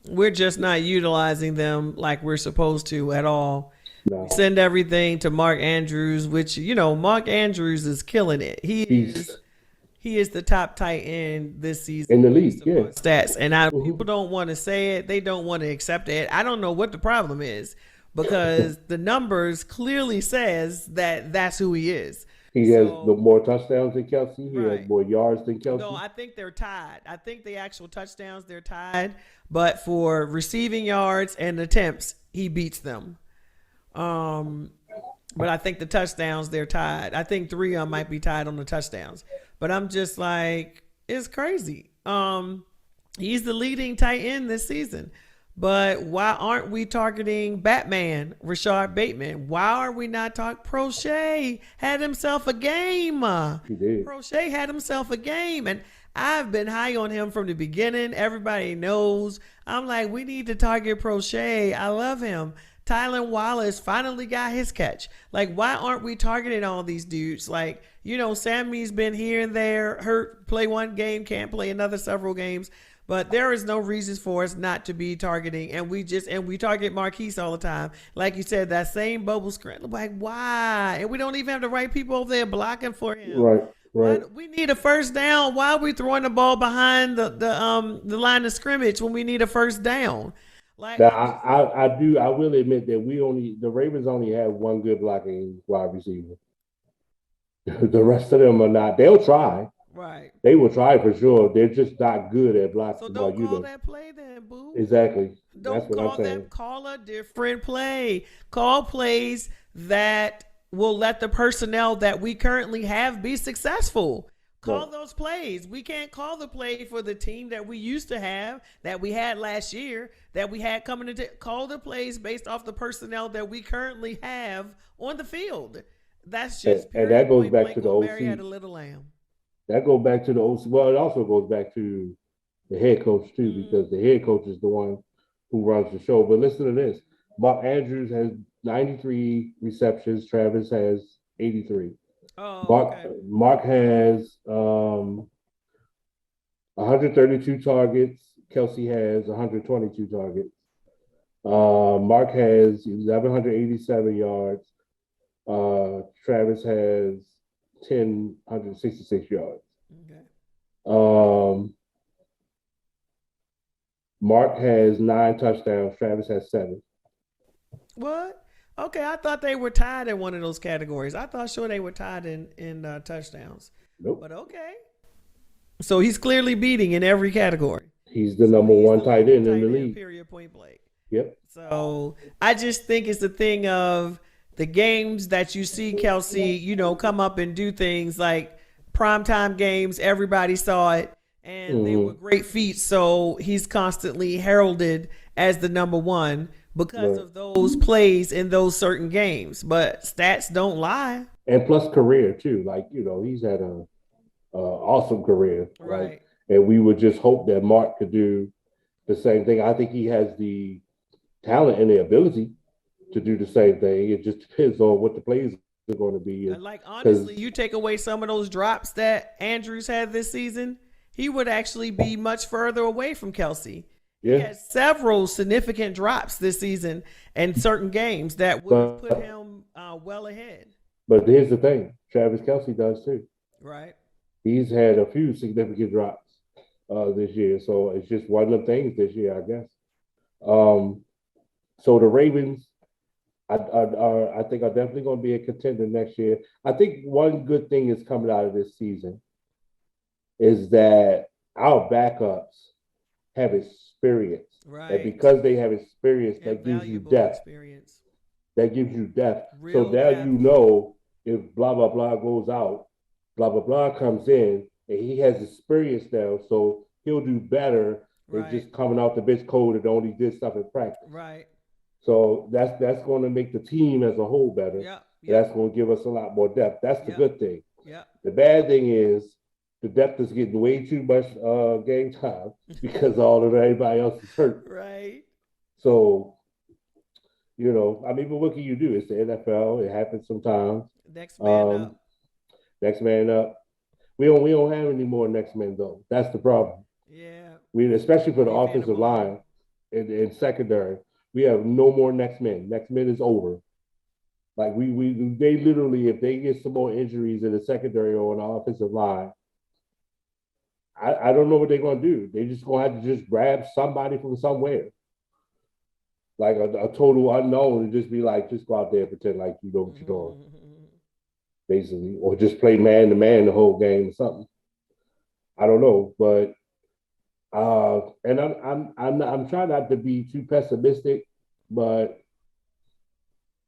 We're just not utilizing them like we're supposed to at all. We Now send everything to Mark Andrews, which Mark Andrews is killing it. he's He is the top tight end this in season the league, based yeah. upon stats. And people Mhm. don't want to say it. They don't want to accept it. I don't know what the problem is because the numbers clearly says that that's who he is. He has the So, more touchdowns than Kelsey. He has right. more yards than No, Kelsey. I think they're tied. I think the actual touchdowns, they're tied. But for receiving yards and attempts, he beats them. Um, but I think the touchdowns, they're tied. I think three of them might be tied on the touchdowns. But I'm just like, it's crazy. He's the leading tight end this season. But why aren't we targeting Batman, Rashard Bateman? Why are we not talking? Prochet had himself a game. He did. Prochet had himself a game. And I've been high on him from the beginning. Everybody knows. I'm like, we need to target Prochet. I love him. Tylan Wallace finally got his catch. Like, why aren't we targeting all these dudes? Like, Sammy's been here and there, hurt, play one game, can't play another several games. But there is no reasons for us not to be targeting. And we target Marquise all the time. Like you said, that same bubble screen. Like, why? And we don't even have the right people over there blocking for him. Right, right. We need a first down. Why are we throwing the ball behind the line of scrimmage when we need a first down? Like, Now I will admit that the Ravens only have one good blocking wide receiver. The rest of them are not. They'll try. right. They will try for sure. They're just not good at So blocking. don't call that play then, boo. Exactly. That's Don't what I'm call saying. that. Call a different play. Call plays that will let the personnel that we currently have be successful. Call Right. those plays. We can't call the play for the team that we used to have, that we had last year, that we had coming into. Call the plays based off the personnel that we currently have on the field. That's just And that period goes point back blank to the on Mary had OC. a little lamb. That goes back to the OC. Well, it also goes back to the head coach too, because the head coach is the one who runs the show. But listen to this: Mark Andrews has 93 receptions. Travis has 83. Oh, Mark okay. Mark has 132 targets. Kelsey has 122 targets. Mark has 1,187 yards. Travis has 1,066 yards. Okay. Um, Mark has 9 touchdowns. Travis has 7. What? Okay, I thought they were tied in one of those categories. I thought sure they were tied in touchdowns. Nope. But okay. So he's clearly beating in every category. He's the So number he's one the tight leading end in tight the end, league. period, point blank. Yep. So I just think it's the thing of the games that you see Kelsey, come up and do things like primetime games. Everybody saw it, and they were great feats. So he's constantly heralded as the number one because Right. of those plays in those certain games. But stats don't lie. And plus career too. Like, he's had a awesome career. Like, Right. and we would just hope that Mark could do the same thing. I think he has the talent and the ability to do the same thing. It just depends on what the plays are going to be. And like Because honestly, you take away some of those drops that Andrews had this season, he would actually be much further away from Kelsey. He yeah, had several significant drops this season and certain games that would have put but him well ahead. but here's the thing: Travis Kelsey does too. Right. He's had a few significant drops this year, so it's just one of the things this year, I guess. Um, so the Ravens, I think are definitely going to be a contender next year. I think one good thing is coming out of this season is that our backups have experience, and Right. because they have experience, And that gives you valuable depth. experience. That gives you depth. So Real now depth. you know if blah blah blah goes out, blah blah blah comes in, and he has experience now, so he'll do better than Right. just coming off the bench cold and only did stuff in practice. Right. So that's going to make the team as a whole better. Yep. That's Yep. going to give us a lot more depth. That's the Yep. good thing. Yep. The bad thing is the depth is getting way too much game time because all of everybody else is hurt. Right. So I mean, but what can you do? It's the NFL. It happens sometimes. Next man Um, up. Next man up. We don't have any more next men though. That's the problem. Yeah, We especially for the we've hit a offensive mark. line and secondary. We have no more next men. Next men is over. Like we they literally, if they get some more injuries in the secondary or on the offensive line, I don't know what they're gonna do. They just gonna have to just grab somebody from somewhere, like a total unknown, and just be like, just go out there and pretend like you know what you're doing, basically, or just play man to man the whole game or something. I don't know, but and I'm trying not to be too pessimistic, but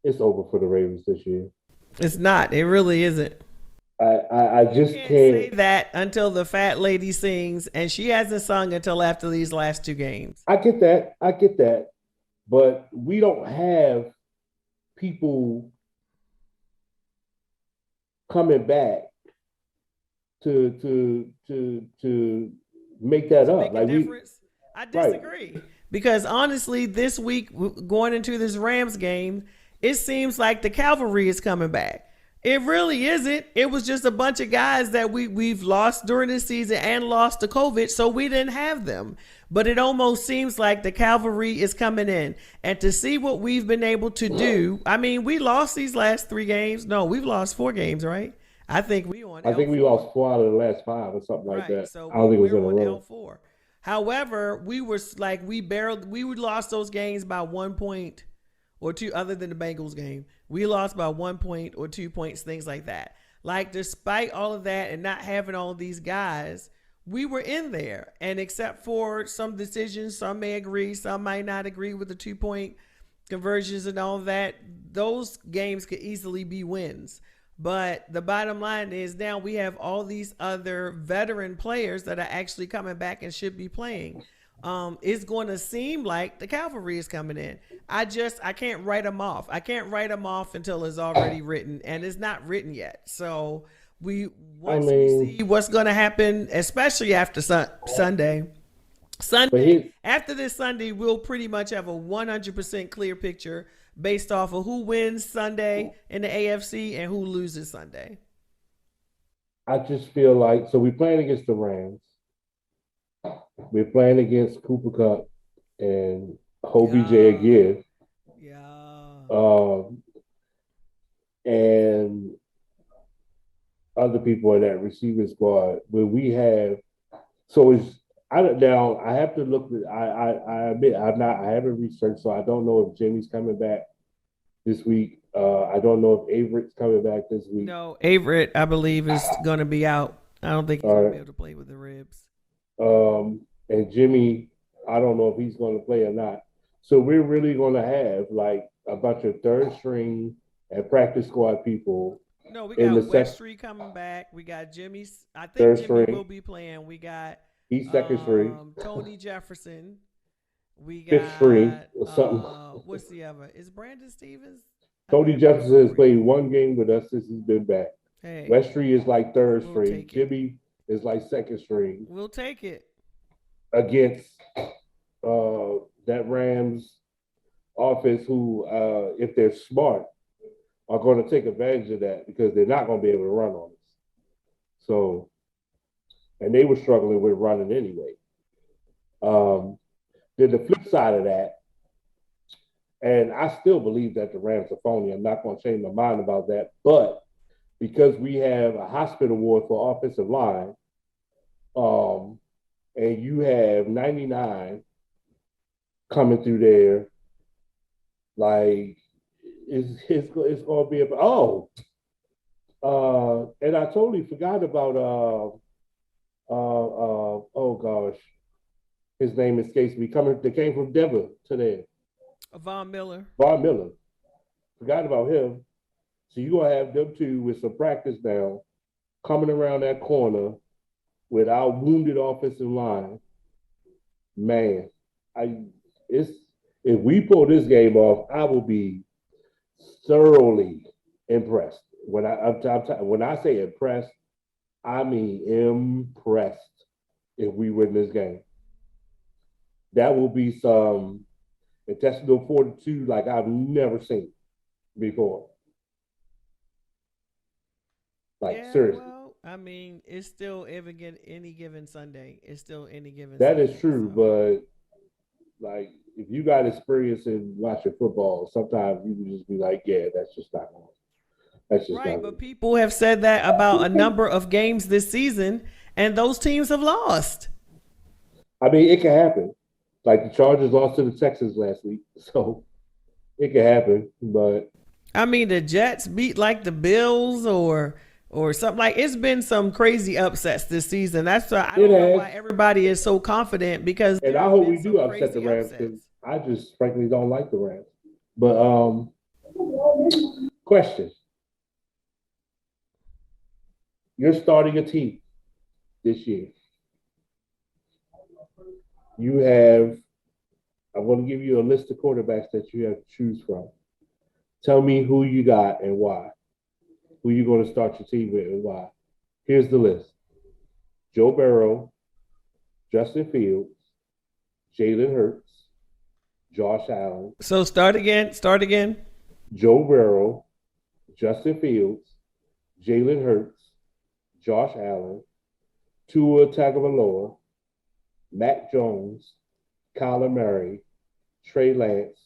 it's over for the Ravens this year. It's not. It really isn't. I You just can't can't. say that until the fat lady sings, and she hasn't sung until after these last two games. I get that. I get that. But we don't have people coming back to make that To up. make a Like we difference, I right. disagree. Because honestly, this week, going into this Rams game, it seems like the cavalry is coming back. It really isn't. It was just a bunch of guys that we've lost during the season and lost to COVID, so we didn't have them. But it almost seems like the cavalry is coming in. And to see what we've been able to do, I mean, we lost these last three games. No, we've lost four games, right? I think we on I think we L4. lost 4 out of the last 5 or something like Right. that. So I don't think it was we're in a on row. L4. However, we were like we lost those games by 1 point or two, other than the Bengals game. We lost by 1 point or 2 points, things like that. Like despite all of that and not having all of these guys, we were in there. And except for some decisions, some may agree, some might not agree with the 2 point conversions and all of that, those games could easily be wins. But the bottom line is now we have all these other veteran players that are actually coming back and should be playing. It's going to seem like the cavalry is coming in. I can't write them off. I can't write them off until it's already written, and it's not written yet. So we I once we mean, see what's going to happen, especially after Sunday. but Sunday, his after this Sunday, we'll pretty much have a 100% clear picture based off of who wins Sunday in the AFC and who loses Sunday. I just feel like so we're playing against the Rams. We're playing against Cooper Cup and OBJ Yeah. again. Yeah. Um, and other people in that receiving squad where we have so it's I don't now I have to look at I admit I haven't researched so I don't know if Jimmy's coming back this week. I don't know if Averett's coming back this week. No, Averett, I believe, is going to be out. I don't think he's All going to be right. able to play with the ribs. And Jimmy, I don't know if he's going to play or not. So we're really going to have like a bunch of third string and practice squad people No, we in the got sec Westry coming back. We got Jimmy. I think third Jimmy will string, be playing. We got he's second string, Tony Jefferson. We fifth string, got or something. what's the other? Is Brandon Stevens? I Tony got Brandon Jefferson has over here. played one game with us since he's been back. Hey, Westry is like third we'll string. take it. Jimmy is like second string We'll take it. against that Rams offense, who, if they're smart, are going to take advantage of that because they're not going to be able to run on us. So, and they were struggling with running anyway. Um, then the flip side of that, and I still believe that the Rams are phony. I'm not going to change my mind about that. But because we have a hospital ward for offensive line, um, and you have 99 coming through there, like it's going to be and I totally forgot about oh gosh, his name escapes me. They came from Denver today. Von Miller. Von Miller. Forgot about him. So you're gonna have them two with some practice now coming around that corner with our wounded offensive line. Man, I it's if we pull this game off, I will be thoroughly impressed. When I say impressed, I mean impressed. If we win this game, that will be some. intestinal fortitude like I've never seen before. Like Yeah, seriously, well, I mean, it's still any given Sunday. It's still any given that is Sunday. true. So But like, if you got experience in watching football, sometimes you can just be like, yeah, that's just not on. That's just not right, on. but people have said that about a number of games this season, and those teams have lost. I mean, it can happen. Like the Chargers lost to the Texans last week, so it can happen. But I mean, the Jets beat like the Bills or something like it's been some crazy upsets this season. That's why I it don't know has, why everybody is so confident because and there I have hope been we do some upset the crazy Rams because upsets. I just frankly don't like the Rams. But question: You're starting a team this year. You have. I'm going to give you a list of quarterbacks that you have to choose from. Tell me who you got and why. Who you going to start your team with and why? Here's the list: Joe Burrow, Justin Fields, Jalen Hurts, Josh Allen, So start again. Start again. Joe Burrow, Justin Fields, Jalen Hurts, Josh Allen, Tua Tagovailoa, Matt Jones, Kyler Murray, Trey Lance,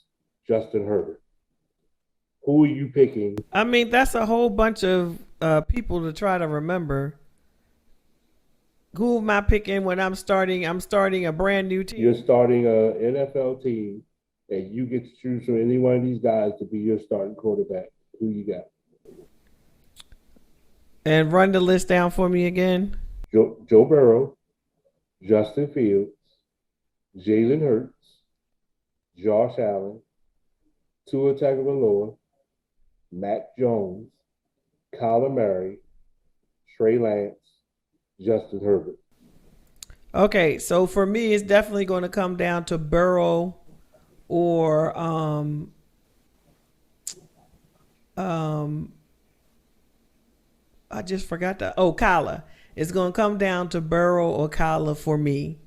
Justin Herbert. Who are you picking? I mean, that's a whole bunch of people to try to remember. Who am I picking when I'm starting? I'm starting a brand new You're team. starting a NFL team, and you get to choose from any one of these guys to be your starting quarterback. Who you got? And run the list down for me again. Joe Burrow, Justin Fields, Jalen Hurts, Josh Allen, Tua Tagovailoa, Matt Jones, Kyler Murray, Trey Lance, Justin Herbert. Okay, so for me, it's definitely going to come down to Burrow or um I just forgot that. Oh, Kyler. It's going to come down to Burrow or Kyler for me.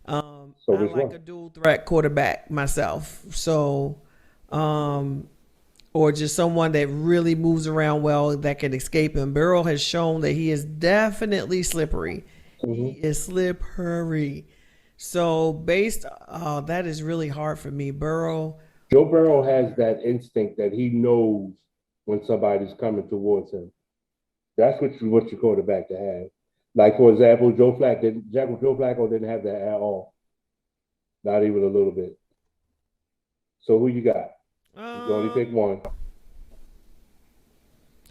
So I which like one? a dual threat quarterback myself. So, um, or just someone that really moves around well that can escape him. Burrow has shown that he is definitely slippery. He Mm-hmm. is slippery. So, that is really hard for me. Burrow Joe or Burrow Kyler has Murray. that instinct that he knows when somebody's coming towards him. That's what your quarterback to have. Like for example, Joe Flacco didn't have that at all, not even a little bit. So who you got? You can only pick Um, one.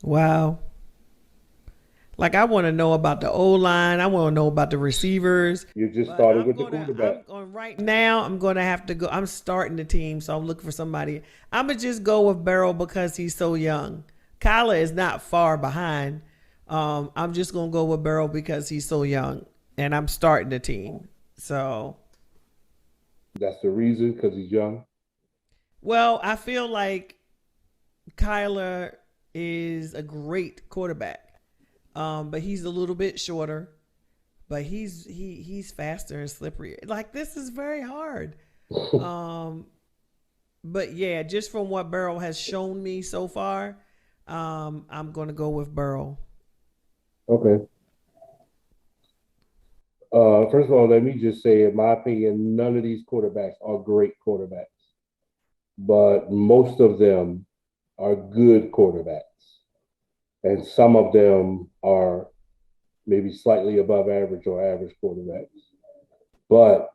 wow. Like I want to know about the O line. I want to know about the receivers. You're just But starting with the quarterback. I'm going right now. I'm going to have to go. I'm starting the team, so I'm looking for somebody. I'm gonna just go with Barrow because he's so young. Kyler is not far behind. I'm just gonna go with Barrow because he's so young, and I'm starting the team. So, That's the reason because he's young. well, I feel like Kyler is a great quarterback, but he's a little bit shorter. But he's faster and slippery. Like this is very hard. Um, but yeah, just from what Burrow has shown me so far, I'm gonna go with Burrow. Okay. First of all, let me just say, in my opinion, none of these quarterbacks are great quarterbacks, but most of them are good quarterbacks, and some of them are maybe slightly above average or average quarterbacks. But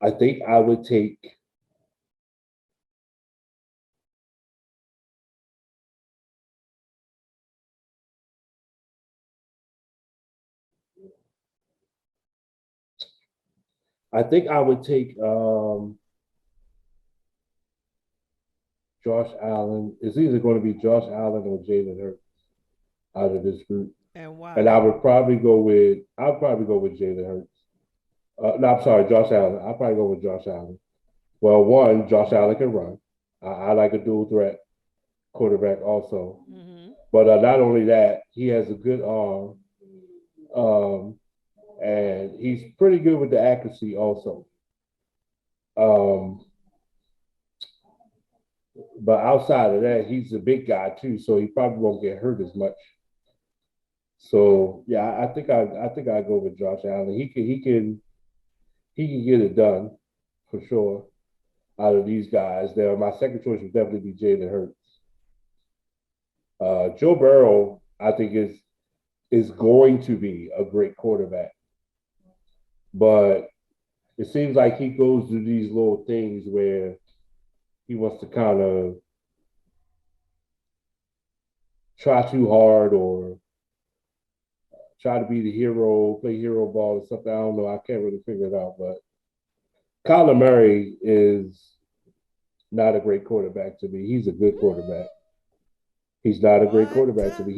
I think I would take. I think I would take Josh Allen. It's either going to be Josh Allen or Jalen Hurts out of this group, And and I why? would probably go with. I'd probably go with Jalen Hurts. No, I'm sorry, Josh Allen. I'll probably go with Josh Allen. Well, one, Josh Allen can run. I like a dual threat quarterback also. Mm-hmm. But not only that, he has a good arm, um, and he's pretty good with the accuracy also. Um, but outside of that, he's a big guy too, so he probably won't get hurt as much. So yeah, I think I go with Josh Allen. He can get it done for sure. Out of these guys, there, my second choice would definitely be Jalen Hurts. Joe Burrow, I think is going to be a great quarterback, but it seems like he goes through these little things where he wants to kind of try too hard or try to be the hero, play hero ball or something. I don't know. I can't really figure it out. But Kyler Murray is not a great quarterback to me. He's a good quarterback. He's not a great What? quarterback to me.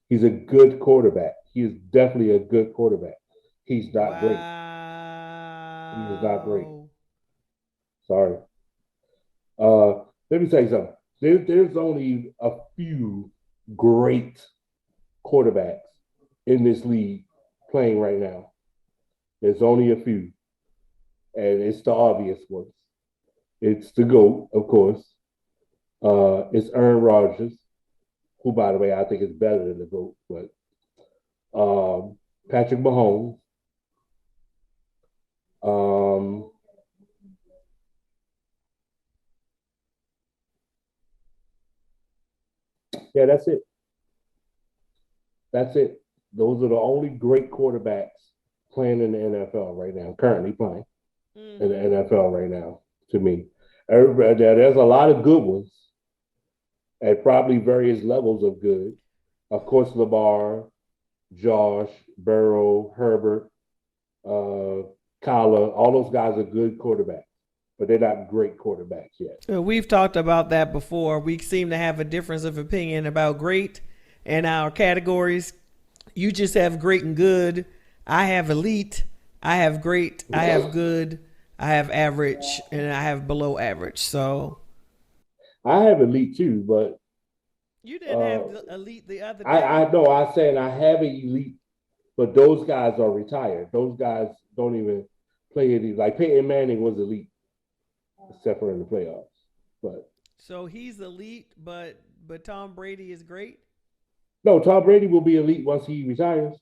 He's a good quarterback. He is definitely a good quarterback. He's not great. He is not great. Wow. Sorry. Let me tell you something. There's only a few great quarterbacks in this league playing right now. There's only a few, and it's the obvious ones. It's the GOAT, of course. It's Aaron Rodgers, who, by the way, I think is better than the GOAT, but Patrick Mahomes. Um, yeah, that's it. That's it. Those are the only great quarterbacks playing in the NFL right now, currently playing in the Mm-hmm. NFL right now, to me. There's a lot of good ones at probably various levels of good. Of course, Lamar, Josh, Burrow, Herbert, uh, Kyler, all those guys are good quarterbacks, but they're not great quarterbacks yet. We've talked about that before. We seem to have a difference of opinion about great in our categories. You just have great and good. I have elite. I have great. I have good. I have average, and I have below average. So I have elite too, but you didn't uh, have the elite the other I day. know I said I have an elite, but those guys are retired. Those guys don't even play any. Like Peyton Manning was elite, except for in the playoffs. But So he's elite, but Tom Brady is great. no, Tom Brady will be elite once he retires.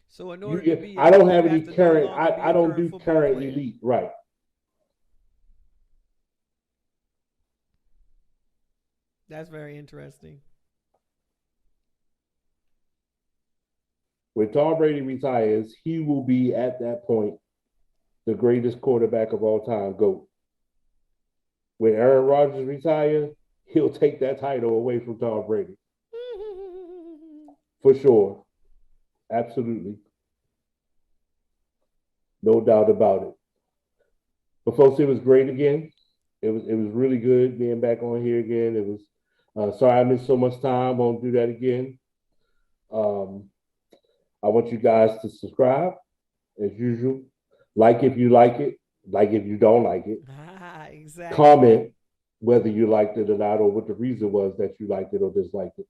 So in order to You, be I don't elite, you have have any to no current. longer be I a don't current do football current player. elite. Right. That's very interesting. When Tom Brady retires, he will be at that point the greatest quarterback of all time. Go. When Aaron Rodgers retires, he'll take that title away from Tom Brady for sure. Absolutely, no doubt about it. But folks, it was great again. It was really good being back on here again. It was sorry I missed so much time. Won't do that again. Um, I want you guys to subscribe as usual. Like if you like it. Like if you don't like it. Ah, exactly. Comment whether you liked it or not, or what the reason was that you liked it or disliked it.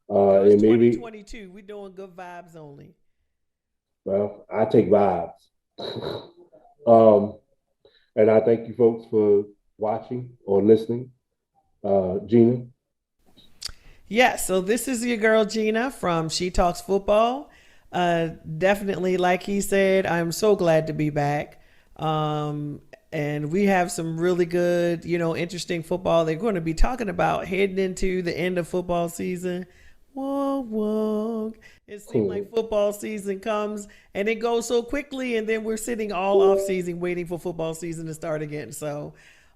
Yo, it's And maybe, 2022. We doing good vibes only. well, I take vibes. um, and I thank you folks for watching or listening. Gina, Yeah, so this is your girl Gina from She Talks Football. Definitely, like he said, I'm so glad to be back. Um, and we have some really good, interesting football they're going to be talking about heading into the end of football season. Whoa, whoa. It seems like football season comes and it goes so quickly, and then we're sitting all off season waiting for football season to start again.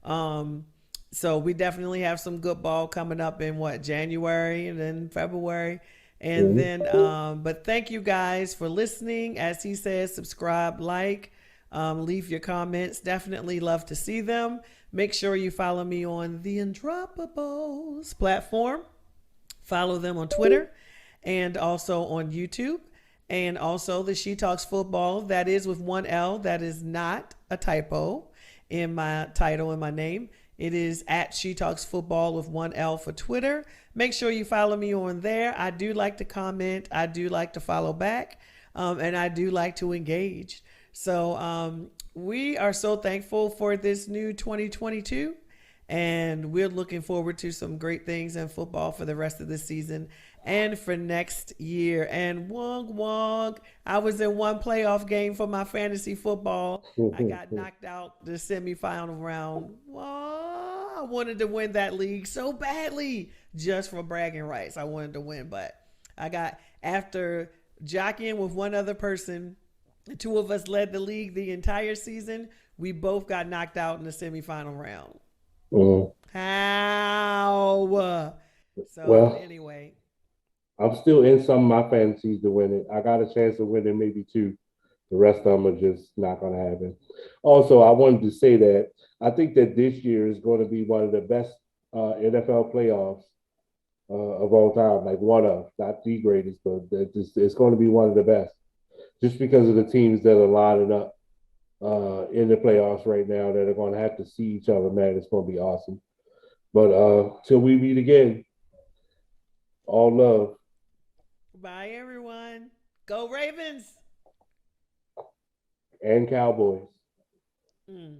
Um, so we definitely have some good ball coming up in what January and then February. And then but thank you guys for listening. As he says, subscribe, like, leave your comments. Definitely love to see them. Make sure you follow me on the Undroppables platform. Follow them on Twitter and also on YouTube. And also the She Talks Football. That is with one L. That is not a typo in my title and my name. It is at She Talks Football with one L for Twitter. Make sure you follow me on there. I do like to comment. I do like to follow back. And I do like to engage. So we are so thankful for this new 2022. And we're looking forward to some great things in football for the rest of the season and for next year. And wong wong, I was in one playoff game for my fantasy football. I got knocked out the semifinal round. Whoa, I wanted to win that league so badly just for bragging rights. I wanted to win, but I got after jockeying with one other person. The two of us led the league the entire season. We both got knocked out in the semifinal round. Mhm. How? So Well, anyway, I'm still in some of my fantasies to win it. I got a chance of winning maybe two. The rest of them are just not going to happen. Also, I wanted to say that I think that this year is going to be one of the best NFL playoffs of all time. Like one of, not the greatest, but it's going to be one of the best. Just because of the teams that are lining up in the playoffs right now that are going to have to see each other, man, it's going to be awesome. But till we meet again, all love bye everyone. Go Ravens. and Cowboys. Mm.